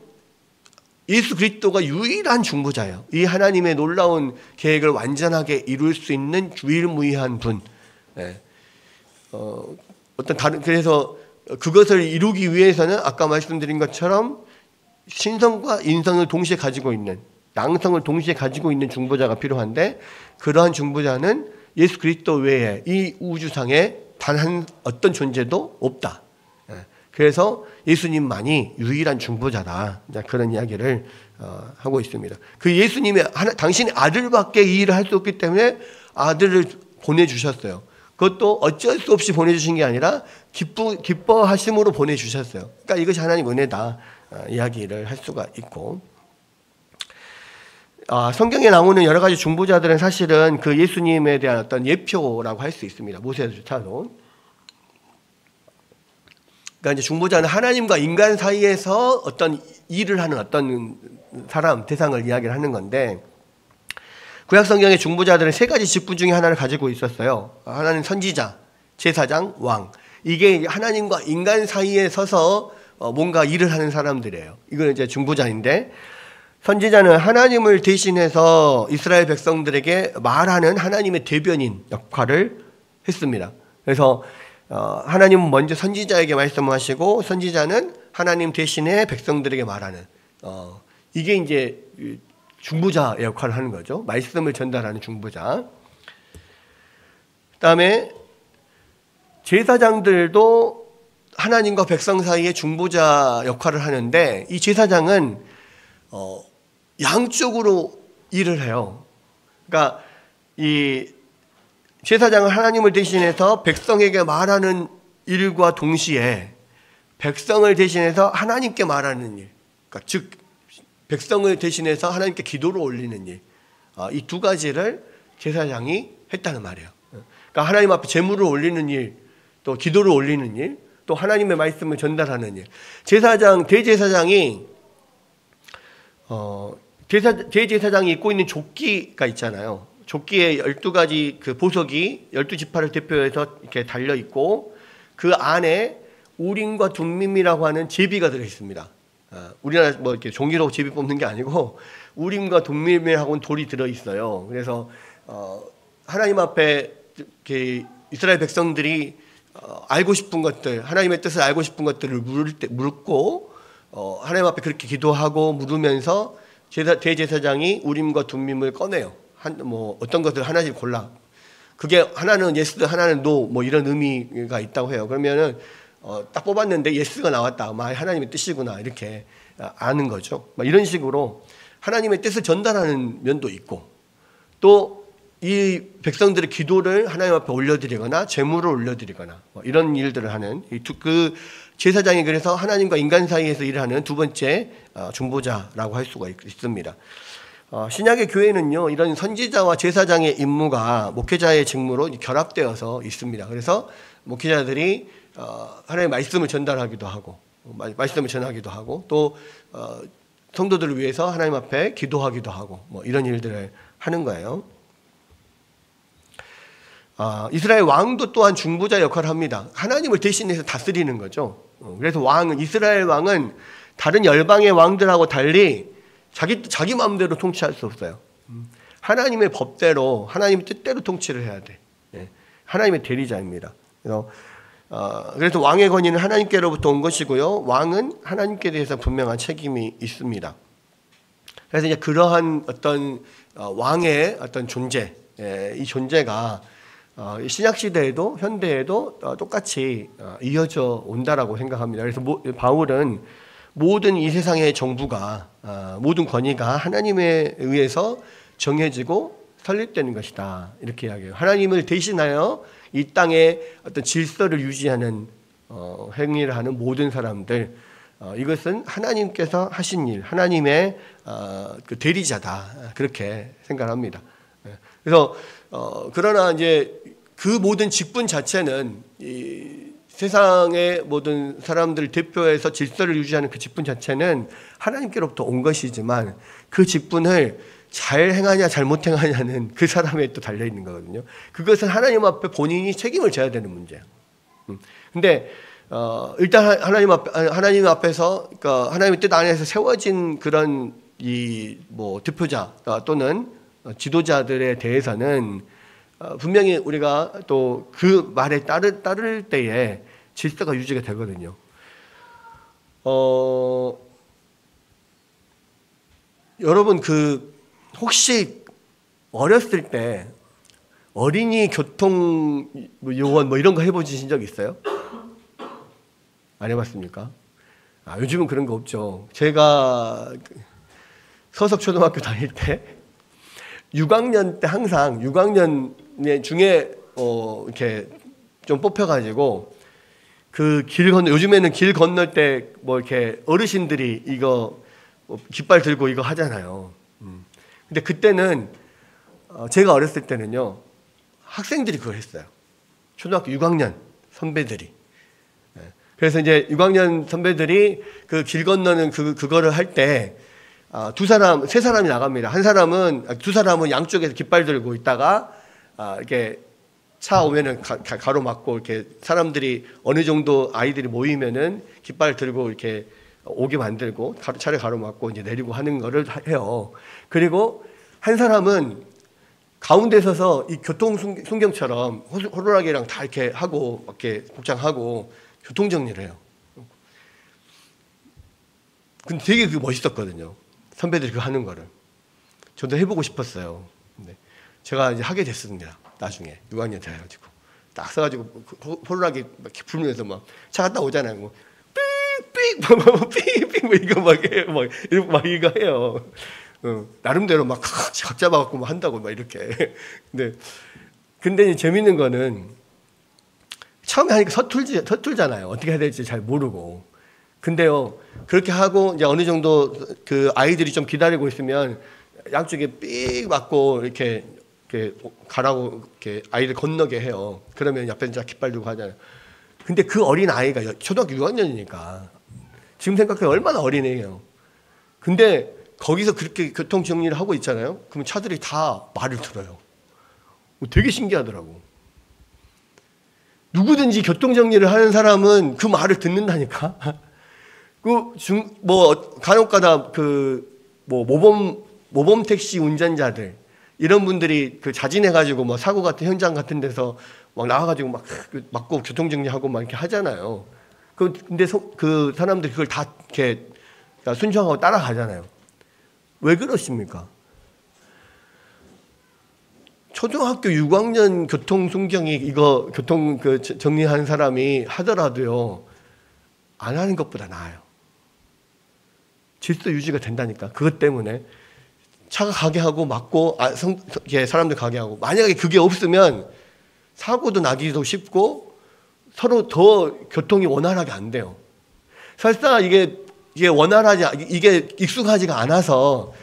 예수 그리스도가 유일한 중보자예요. 이 하나님의 놀라운 계획을 완전하게 이룰 수 있는 유일무이한 분. 어떤 다른, 그래서 그것을 이루기 위해서는 아까 말씀드린 것처럼 신성과 인성을 동시에 가지고 있는, 양성을 동시에 가지고 있는 중보자가 필요한데, 그러한 중보자는 예수 그리스도 외에 이 우주상에 단 한 어떤 존재도 없다. 그래서 예수님만이 유일한 중보자다. 그런 이야기를 하고 있습니다. 그 예수님의 당신의 아들밖에 이 일을 할 수 없기 때문에 아들을 보내주셨어요. 그것도 어쩔 수 없이 보내주신 게 아니라 기뻐하심으로 보내주셨어요. 그러니까 이것이 하나님 은혜다 이야기를 할 수가 있고, 성경에 나오는 여러 가지 중보자들은 사실은 그 예수님에 대한 어떤 예표라고 할 수 있습니다. 모세조차도. 그러니까 이제 중보자는 하나님과 인간 사이에서 어떤 일을 하는 어떤 사람, 대상을 이야기를 하는 건데, 구약 성경의 중보자들은 세 가지 직분 중에 하나를 가지고 있었어요. 하나는 선지자, 제사장, 왕. 이게 하나님과 인간 사이에 서서 뭔가 일을 하는 사람들이에요. 이건 이제 중보자인데, 선지자는 하나님을 대신해서 이스라엘 백성들에게 말하는 하나님의 대변인 역할을 했습니다. 그래서 하나님은 먼저 선지자에게 말씀하시고 선지자는 하나님 대신에 백성들에게 말하는, 이게 이제 중보자의 역할을 하는 거죠. 말씀을 전달하는 중보자. 그다음에 제사장들도 하나님과 백성 사이에 중보자 역할을 하는데, 이 제사장은 양쪽으로 일을 해요. 그러니까 이 제사장은 하나님을 대신해서 백성에게 말하는 일과 동시에 백성을 대신해서 하나님께 말하는 일, 그러니까 즉 백성을 대신해서 하나님께 기도를 올리는 일, 이 두 가지를 제사장이 했다는 말이에요. 그러니까 하나님 앞에 제물을 올리는 일, 또 기도를 올리는 일, 또 하나님의 말씀을 전달하는 일. 대제사장이 대제사장이 입고 있는 조끼가 있잖아요. 조끼에 12가지 그 보석이 12지파를 대표해서 이렇게 달려 있고, 그 안에 우림과 둠밈이라고 하는 제비가 들어 있습니다. 우리나라 뭐 이렇게 종이로 제비 뽑는 게 아니고 우림과 둠밈이라고는 돌이 들어 있어요. 그래서 하나님 앞에 이렇게 이스라엘 백성들이 알고 싶은 것들, 하나님의 뜻을 알고 싶은 것들을 묻고 하나님 앞에 그렇게 기도하고 물으면서 대제사장이 우림과 둠밈을 꺼내요. 뭐 어떤 것들 하나씩 골라. 그게 하나는 예스, 하나는 노, 뭐 이런 의미가 있다고 해요. 그러면은 딱 뽑았는데 예스가 나왔다. 하나님의 뜻이구나. 이렇게 아는 거죠. 이런 식으로 하나님의 뜻을 전달하는 면도 있고, 또 이 백성들의 기도를 하나님 앞에 올려드리거나 제물을 올려드리거나 이런 일들을 하는 그 제사장이 그래서 하나님과 인간 사이에서 일을 하는 두 번째 중보자라고 할 수가 있습니다. 신약의 교회는요, 이런 선지자와 제사장의 임무가 목회자의 직무로 결합되어서 있습니다. 그래서 목회자들이 하나님의 말씀을 전달하기도 하고, 말씀을 전하기도 하고, 또 성도들을 위해서 하나님 앞에 기도하기도 하고, 이런 일들을 하는 거예요. 이스라엘 왕도 또한 중보자 역할을 합니다. 하나님을 대신해서 다스리는 거죠. 그래서 이스라엘 왕은 다른 열방의 왕들하고 달리 자기 마음대로 통치할 수 없어요. 하나님의 법대로, 하나님의 뜻대로 통치를 해야 돼. 하나님의 대리자입니다. 그래서 왕의 권위는 하나님께로부터 온 것이고요, 왕은 하나님께 대해서 분명한 책임이 있습니다. 그래서 이제 그러한 어떤 왕의 어떤 존재, 이 존재가 신약 시대에도 현대에도 똑같이 이어져 온다라고 생각합니다. 그래서 바울은 모든 이 세상의 정부가, 모든 권위가 하나님에 의해서 정해지고 설립되는 것이다, 이렇게 이야기해요. 하나님을 대신하여 이 땅에 어떤 질서를 유지하는 행위를 하는 모든 사람들, 이것은 하나님께서 하신 일, 하나님의 그 대리자다, 그렇게 생각합니다. 그래서 그러나 이제 그 모든 직분 자체는 이 세상의 모든 사람들을 대표해서 질서를 유지하는 그 직분 자체는 하나님께로부터 온 것이지만, 그 직분을 잘 행하냐 잘못 행하냐는 그 사람에 또 달려 있는 거거든요. 그것은 하나님 앞에 본인이 책임을 져야 되는 문제예요. 근데 일단 하나님 앞에서, 그러니까 하나님의 뜻 안에서 세워진 그런 대표자 또는 지도자들에 대해서는 분명히 우리가 또 그 말에 따를 때에 질서가 유지가 되거든요. 여러분 혹시 어렸을 때 어린이 교통 요원 이런 거 해보신 적 있어요? 안 해봤습니까? 요즘은 그런 거 없죠. 제가 서석초등학교 다닐 때 6학년 때 항상 6학년 중에 이렇게 좀 뽑혀가지고 그 요즘에는 길 건널 때 이렇게 어르신들이 이거 깃발 들고 이거 하잖아요. 근데 그때는 제가 어렸을 때는요, 학생들이 그걸 했어요. 초등학교 6학년 선배들이. 그래서 이제 6학년 선배들이 그 길 건너는 그거를 할 때 세 사람이 나갑니다. 두 사람은 양쪽에서 깃발 들고 있다가 이렇게 차 오면은 가로막고, 이렇게 사람들이 어느 정도 아이들이 모이면은 깃발 들고 이렇게 오게 만들고 차를 가로막고 이제 내리고 하는 거를 해요. 그리고 한 사람은 가운데 서서 이 교통 순경처럼 호루라기랑 다 이렇게 하고 이렇게 복장하고 교통 정리를 해요. 근데 되게 멋있었거든요. 선배들이 그거 하는 거를. 저도 해보고 싶었어요. 근데 제가 이제 하게 됐습니다. 나중에 6학년 돼가지고 딱 써가지고 호루라기 이렇게 불면서 막 차 갔다 오잖아요. 삑삑 이거 막 해요. 막 이거 해요. 나름대로 막 각 잡아갖고 막 한다고 막 이렇게. 근데 재밌는 거는 처음에 하니까 서툴잖아요. 어떻게 해야 될지 잘 모르고. 근데요, 그렇게 하고 이제 어느 정도 그 아이들이 좀 기다리고 있으면 양쪽에 삑 맞고 이렇게 가라고 이렇게 아이들 건너게 해요. 그러면 옆에 이제 깃발 들고 하잖아요. 근데 그 어린 아이가 초등학교 6학년이니까 지금 생각해 얼마나 어린애예요. 근데 거기서 그렇게 교통 정리를 하고 있잖아요. 그러면 차들이 다 말을 들어요. 되게 신기하더라고. 누구든지 교통 정리를 하는 사람은 그 말을 듣는다니까. 간혹가다 모범 택시 운전자들 이런 분들이 자진해가지고 사고 같은 현장 같은 데서 막 나와가지고 막고 교통 정리하고 막 이렇게 하잖아요. 근데 그 사람들이 그걸 다 이렇게 순종하고 따라가잖아요. 왜 그러십니까? 초등학교 6학년 교통 순경이 교통 정리하는 사람이 하더라도요, 안 하는 것보다 나아요. 질서 유지가 된다니까. 그것 때문에 차가 가게 하고 막고 사람들 가게 하고, 만약에 그게 없으면 사고도 나기도 쉽고 서로 더 교통이 원활하게 안 돼요. 설사 이게 이게 익숙하지가 않아서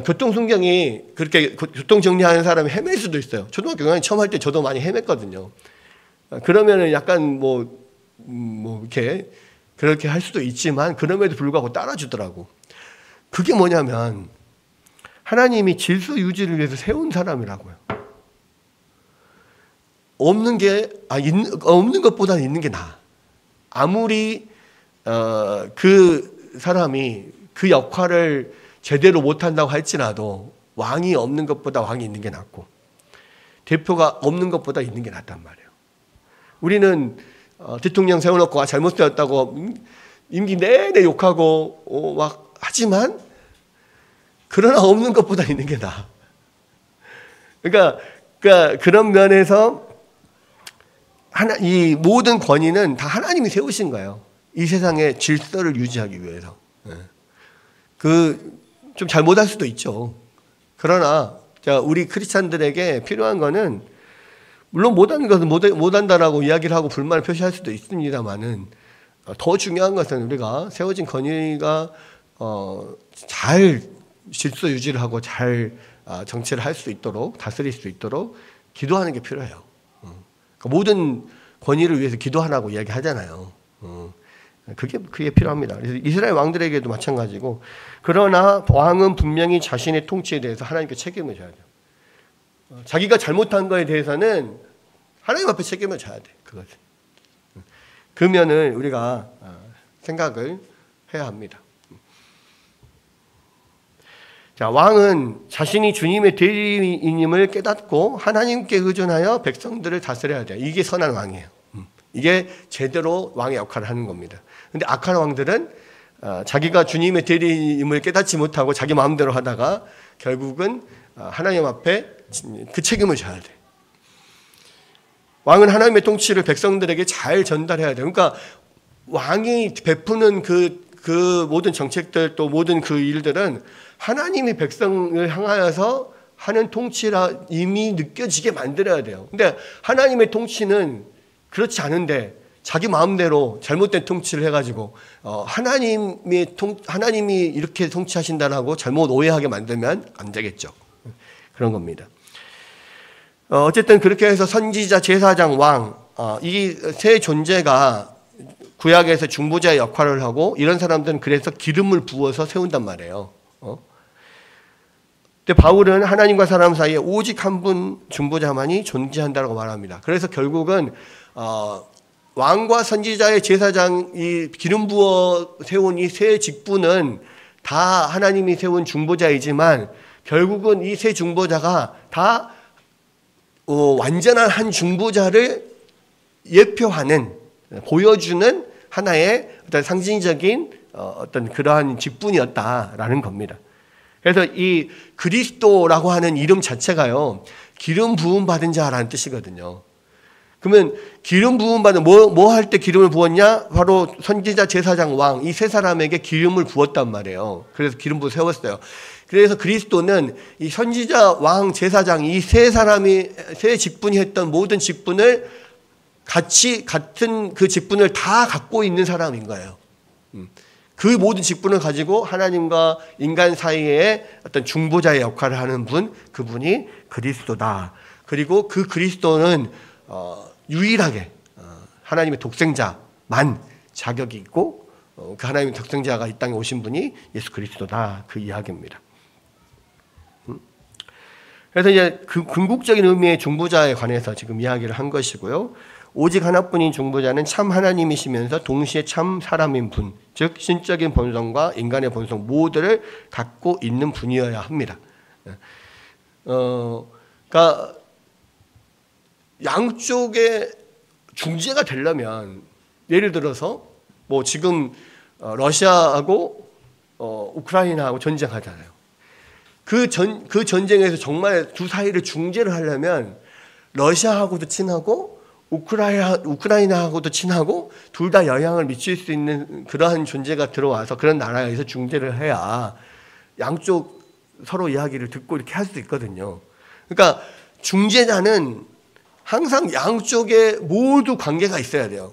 교통 순경이 그렇게 교통 정리하는 사람이 헤맬 수도 있어요. 초등학교 강의 처음 할 때 저도 많이 헤맸거든요. 그러면은 약간 이렇게 그렇게 할 수도 있지만 그럼에도 불구하고 따라주더라고. 그게 뭐냐면 하나님이 질서 유지를 위해서 세운 사람이라고요. 없는 것보다는 있는 게 나아. 아무리 그 사람이 그 역할을 제대로 못한다고 할지라도 왕이 없는 것보다 왕이 있는 게 낫고 대표가 없는 것보다 있는 게 낫단 말이에요. 우리는 대통령 세워놓고 잘못 세웠다고 임기 내내 욕하고 막 하지만 그러나 없는 것보다 있는 게 나아. 그러니까 그런 면에서 이 모든 권위는 다 하나님이 세우신 거예요. 이 세상의 질서를 유지하기 위해서. 좀 잘못할 수도 있죠. 그러나 우리 크리스찬들에게 필요한 거는 물론 못하는 것은 못한다라고 이야기를 하고 불만을 표시할 수도 있습니다만은 더 중요한 것은 우리가 세워진 권위가 잘 질서 유지를 하고 잘 정치를 할 수 있도록 다스릴 수 있도록 기도하는 게 필요해요. 그러니까 모든 권위를 위해서 기도하라고 이야기하잖아요. 그게 필요합니다. 그래서 이스라엘 왕들에게도 마찬가지고, 그러나 왕은 분명히 자신의 통치에 대해서 하나님께 책임을 져야 돼요. 자기가 잘못한 거에 대해서는 하나님 앞에 책임을 져야 돼. 그것은. 그 면을 우리가 생각을 해야 합니다. 자, 왕은 자신이 주님의 대리인임을 깨닫고 하나님께 의존하여 백성들을 다스려야 돼요. 이게 선한 왕이에요. 이게 제대로 왕의 역할을 하는 겁니다. 근데 악한 왕들은 자기가 주님의 대리인임을 깨닫지 못하고 자기 마음대로 하다가 결국은 하나님 앞에 그 책임을 져야 돼. 왕은 하나님의 통치를 백성들에게 잘 전달해야 돼요. 그러니까 왕이 베푸는 그 모든 정책들 또 모든 그 일들은 하나님이 백성을 향하여서 하는 통치라 이미 느껴지게 만들어야 돼요. 근데 하나님의 통치는 그렇지 않은데 자기 마음대로 잘못된 통치를 해가지고 하나님이 이렇게 통치하신다라고 잘못 오해하게 만들면 안 되겠죠. 그런 겁니다. 어쨌든 그렇게 해서 선지자, 제사장, 왕, 이 세 존재가 구약에서 중보자의 역할을 하고, 이런 사람들은 그래서 기름을 부어서 세운단 말이에요. 근데 바울은 하나님과 사람 사이에 오직 한 분 중보자만이 존재한다고 말합니다. 그래서 결국은 왕과 선지자의 제사장이 기름 부어 세운 이 세 직분은 다 하나님이 세운 중보자이지만 결국은 이 세 중보자가 다 완전한 한 중보자를 예표하는, 보여주는 하나의 어떤 상징적인 어떤 그러한 직분이었다라는 겁니다. 그래서 이 그리스도라고 하는 이름 자체가요, 기름 부음 받은 자라는 뜻이거든요. 그러면 기름 부음 받은, 뭐 할 때 기름을 부었냐? 바로 선지자, 제사장, 왕, 이 세 사람에게 기름을 부었단 말이에요. 그래서 기름 부어 세웠어요. 그래서 그리스도는 이 선지자, 왕, 제사장, 이 세 사람이, 세 직분이 했던 모든 직분을 같은 그 직분을 다 갖고 있는 사람인 거예요. 그 모든 직분을 가지고 하나님과 인간 사이에 어떤 중보자의 역할을 하는 분, 그분이 그리스도다. 그리고 그 그리스도는 유일하게 하나님의 독생자만 자격이 있고, 그 하나님의 독생자가 이 땅에 오신 분이 예수 그리스도다. 그 이야기입니다. 그래서 이제 그 궁극적인 의미의 중보자에 관해서 지금 이야기를 한 것이고요. 오직 하나뿐인 중보자는 참 하나님이시면서 동시에 참 사람인 분, 즉 신적인 본성과 인간의 본성 모두를 갖고 있는 분이어야 합니다. 그러니까 양쪽의 중재가 되려면, 예를 들어서 뭐 지금 러시아하고 우크라이나하고 전쟁하잖아요. 그 전쟁에서 정말 두 사이를 중재를 하려면 러시아하고도 친하고 우크라이나하고도 친하고 둘 다 영향을 미칠 수 있는 그러한 존재가 들어와서 그런 나라에서 중재를 해야 양쪽 서로 이야기를 듣고 이렇게 할 수 있거든요. 그러니까 중재자는 항상 양쪽에 모두 관계가 있어야 돼요.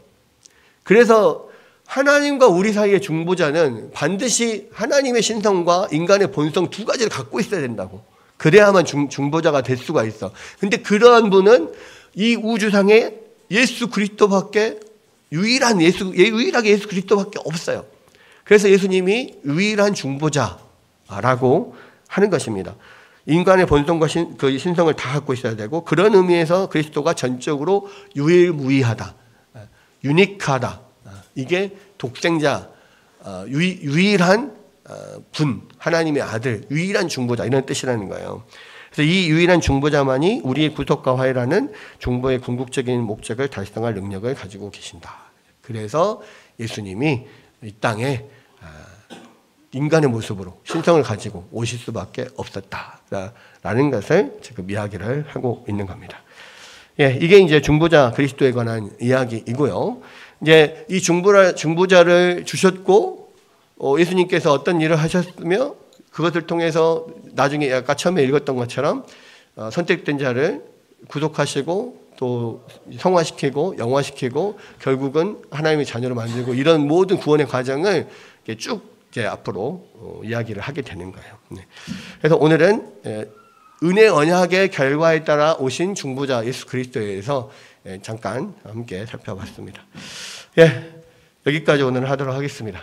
그래서 하나님과 우리 사이의 중보자는 반드시 하나님의 신성과 인간의 본성 두 가지를 갖고 있어야 된다고. 그래야만 중보자가 될 수가 있어. 근데 그러한 분은 이 우주상에 예수 그리스도밖에 유일하게 예수 그리스도밖에 없어요. 그래서 예수님이 유일한 중보자라고 하는 것입니다. 인간의 본성과 그 신성을 다 갖고 있어야 되고, 그런 의미에서 그리스도가 전적으로 유일무이하다, 유니크하다. 이게 독생자, 유일한 분, 하나님의 아들, 유일한 중보자, 이런 뜻이라는 거예요. 그래서 이 유일한 중보자만이 우리의 구속과 화해라는 중보의 궁극적인 목적을 달성할 능력을 가지고 계신다. 그래서 예수님이 이 땅에 인간의 모습으로 신성을 가지고 오실 수밖에 없었다라는 것을 지금 이야기를 하고 있는 겁니다. 예, 이게 이제 중보자 그리스도에 관한 이야기이고요. 이제 이 중보자를 주셨고, 예수님께서 어떤 일을 하셨으며, 그것을 통해서 나중에 아까 처음에 읽었던 것처럼 선택된 자를 구속하시고 또 성화시키고 영화시키고 결국은 하나님의 자녀로 만들고, 이런 모든 구원의 과정을 쭉 이제 앞으로 이야기를 하게 되는 거예요. 그래서 오늘은 은혜 언약의 결과에 따라 오신 중보자 예수 그리스도에 대해서 잠깐 함께 살펴봤습니다. 예, 여기까지 오늘 하도록 하겠습니다.